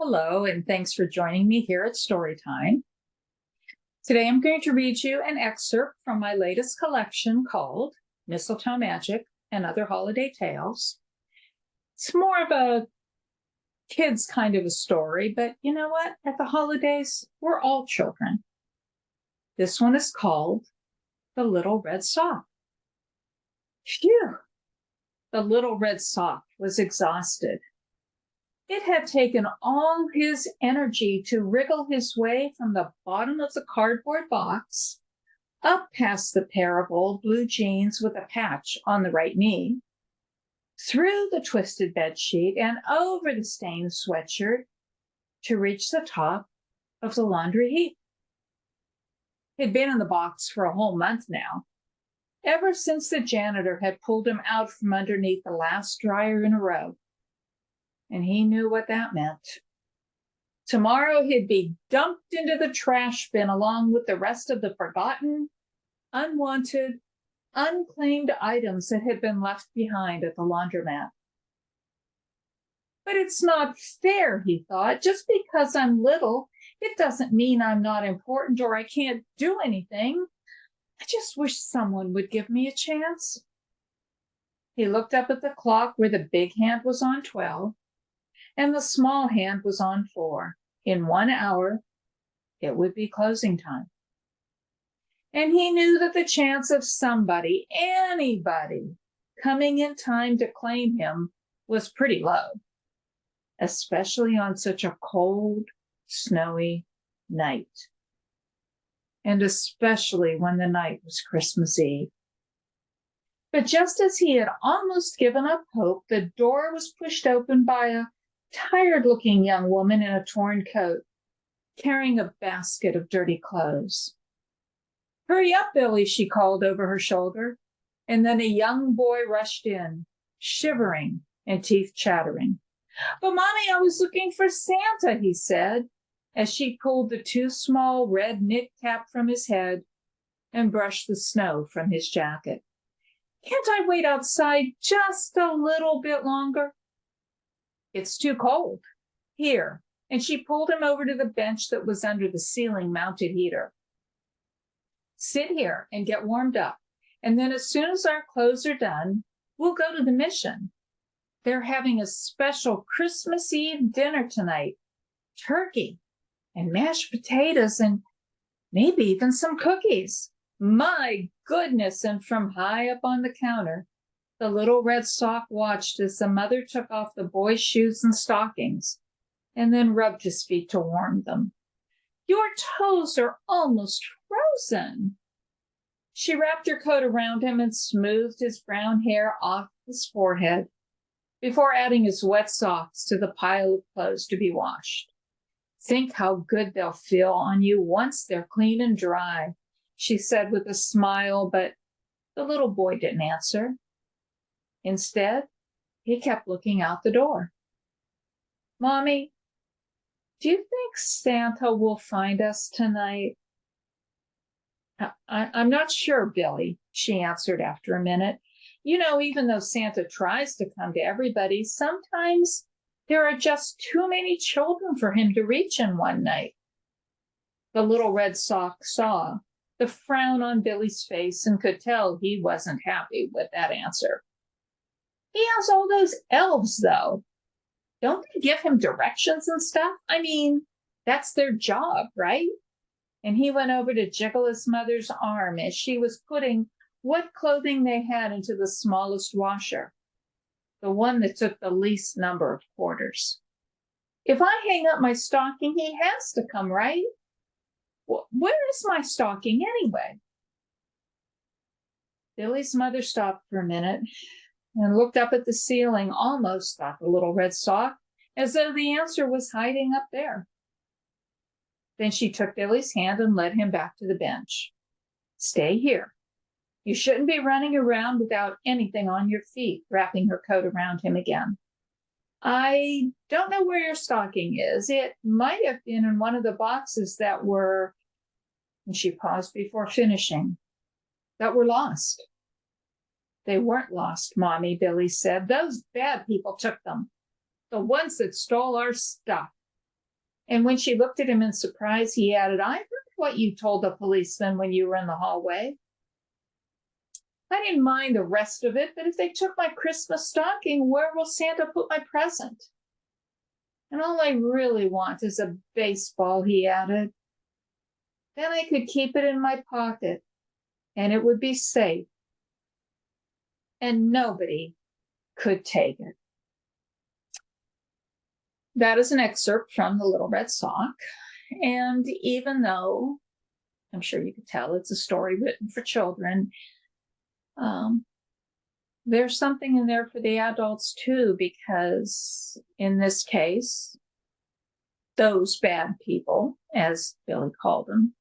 Hello, and thanks for joining me here at Storytime. Today I'm going to read you an excerpt from my latest collection called Mistletoe Magic and Other Holiday Tales. It's more of a kids kind of a story, but you know what? At the holidays, we're all children. This one is called The Little Red Sock. Phew! The little red sock was exhausted. It had taken all his energy to wriggle his way from the bottom of the cardboard box, up past the pair of old blue jeans with a patch on the right knee, through the twisted bedsheet and over the stained sweatshirt to reach the top of the laundry heap. He'd been in the box for a whole month now, ever since the janitor had pulled him out from underneath the last dryer in a row. And he knew what that meant. Tomorrow he'd be dumped into the trash bin along with the rest of the forgotten, unwanted, unclaimed items that had been left behind at the laundromat. But it's not fair, he thought. Just because I'm little, it doesn't mean I'm not important or I can't do anything. I just wish someone would give me a chance. He looked up at the clock where the big hand was on 12 and the small hand was on 4. In 1 hour, it would be closing time. And he knew that the chance of somebody, anybody, coming in time to claim him was pretty low, especially on such a cold, snowy night. And especially when the night was Christmas Eve. But just as he had almost given up hope, the door was pushed open by a tired-looking young woman in a torn coat, carrying a basket of dirty clothes. "Hurry up, Billy," she called over her shoulder, and then a young boy rushed in, shivering and teeth chattering. "But, Mommy, I was looking for Santa," he said, as she pulled the too small red knit cap from his head and brushed the snow from his jacket. "Can't I wait outside just a little bit longer?" "It's too cold. Here." And she pulled him over to the bench that was under the ceiling-mounted heater. "Sit here and get warmed up, and then as soon as our clothes are done, we'll go to the mission. They're having a special Christmas Eve dinner tonight. Turkey and mashed potatoes and maybe even some cookies. My goodness!" And from high up on the counter, the little red sock watched as the mother took off the boy's shoes and stockings and then rubbed his feet to warm them. "Your toes are almost frozen." She wrapped her coat around him and smoothed his brown hair off his forehead before adding his wet socks to the pile of clothes to be washed. "Think how good they'll feel on you once they're clean and dry," she said with a smile, but the little boy didn't answer. Instead, he kept looking out the door. "Mommy, do you think Santa will find us tonight?" I'm not sure, Billy," she answered after a minute. "You know, even though Santa tries to come to everybody, sometimes there are just too many children for him to reach in one night." The little red sock saw the frown on Billy's face and could tell he wasn't happy with that answer. "He has all those elves, though. Don't they give him directions and stuff? I mean, that's their job, right?" And he went over to jiggle his mother's arm as she was putting what clothing they had into the smallest washer, the one that took the least number of quarters. "If I hang up my stocking, he has to come, right? Where is my stocking anyway?" Billy's mother stopped for a minute and looked up at the ceiling, almost, thought the little red sock, as though the answer was hiding up there. Then she took Billy's hand and led him back to the bench. "Stay here. You shouldn't be running around without anything on your feet," wrapping her coat around him again. "I don't know where your stocking is. It might have been in one of the boxes that were," and she paused before finishing, "that were lost." "They weren't lost, Mommy," Billy said. "Those bad people took them. The ones that stole our stuff." And when she looked at him in surprise, he added, I heard what you told the policeman when you were in the hallway. I didn't mind the rest of it, but if they took my Christmas stocking, where will Santa put my present? And all I really want is a baseball, he added. Then I could keep it in my pocket, and it would be safe, and nobody could take it. That is an excerpt from The Little Red Sock. And even though I'm sure you could tell it's a story written for children, there's something in there for the adults too, because in this case, those bad people, as Billy called them,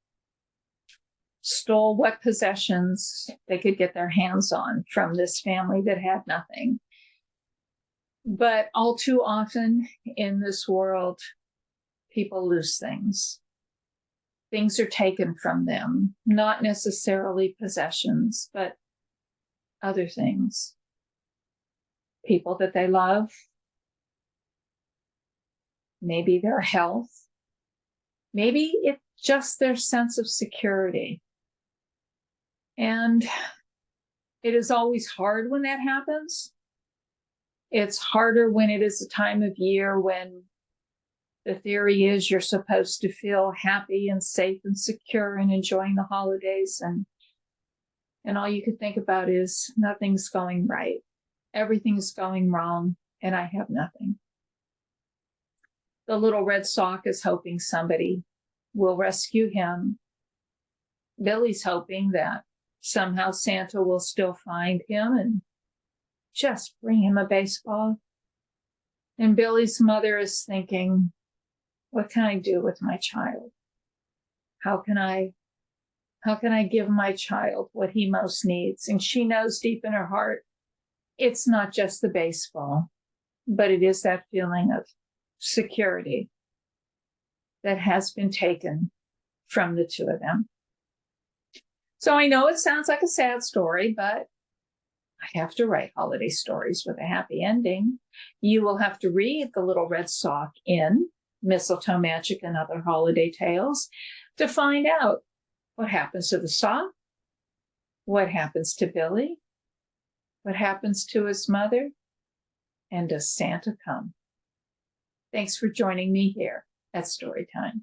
stole what possessions they could get their hands on from this family that had nothing. But all too often in this world, people lose things. Things are taken from them, not necessarily possessions, but other things. People that they love, maybe their health, maybe it's just their sense of security. And it is always hard when that happens. It's harder when it is a time of year when the theory is you're supposed to feel happy and safe and secure and enjoying the holidays, and all you can think about is nothing's going right. Everything's going wrong, and I have nothing. The little red sock is hoping somebody will rescue him. Billy's hoping that somehow Santa will still find him and just bring him a baseball. And Billy's mother is thinking, what can I do with my child? How can I give my child what he most needs? And she knows deep in her heart, it's not just the baseball, but it is that feeling of security that has been taken from the two of them. So I know it sounds like a sad story, but I have to write holiday stories with a happy ending. You will have to read The Little Red Sock in Mistletoe Magic and Other Holiday Tales to find out what happens to the sock, what happens to Billy, what happens to his mother, and does Santa come? Thanks for joining me here at Storytime.